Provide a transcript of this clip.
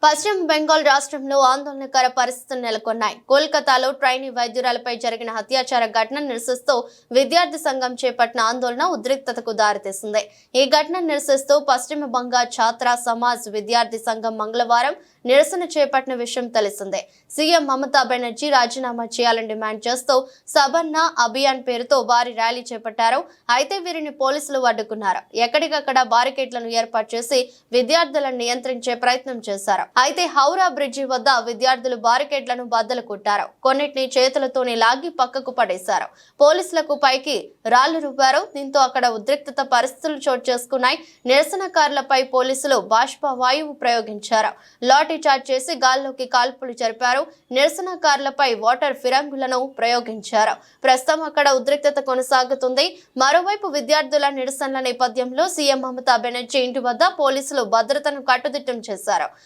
పశ్చిమ బెంగాల్ రాష్ట్రంలో ఆందోళనకర పరిస్థితులు నెలకొన్నాయి. కోల్కతాలో ట్రైనీ వైద్యురాలపై జరిగిన అత్యాచార ఘటనను నిరసిస్తూ విద్యార్థి సంఘం చేపట్టిన ఆందోళన ఉద్రిక్తతకు దారితీసింది. ఈ ఘటనను నిరసిస్తూ పశ్చిమ బంగా ఛాత్ర సమాజ్ విద్యార్థి సంఘం మంగళవారం నిరసన చేపట్టిన విషయం తెలిసిందే. సీఎం మమతా బెనర్జీ రాజీనామా చేయాలని డిమాండ్ చేస్తూ సబర్ణ అభియాన్ పేరుతో భారీ ర్యాలీ చేపట్టారు. అయితే వీరిని పోలీసులు అడ్డుకున్నారు. ఎక్కడికక్కడ బారికేడ్లను ఏర్పాటు చేసి విద్యార్థులను నియంత్రించే ప్రయత్నం చేశారు. అయితే హౌరా బ్రిడ్జి వద్ద విద్యార్థులు బారికేడ్లను బద్దలు కొట్టారు. కొన్నిటిని చేతులతోనే లాగి పక్కకు పడేశారు. పోలీసులకు పైకి రాళ్లు రువ్వారు. దీంతో అక్కడ ఉద్రిక్తత పరిస్థితులు చోటు చేసుకున్నాయి. నిరసనకారులపై పోలీసులు బాష్పవాయువు ప్రయోగించారు. లాఠీ చార్జ్ చేసి గాల్లోకి కాల్పులు జరిపారు. నిరసనకారులపై వాటర్ ఫిరంగులను ప్రయోగించారు. ప్రస్తుతం అక్కడ ఉద్రిక్తత కొనసాగుతుంది. మరోవైపు విద్యార్థుల నిరసనల నేపథ్యంలో సీఎం మమతా బెనర్జీ ఇంటి వద్ద పోలీసులు భద్రతను కట్టుదిట్టం చేశారు.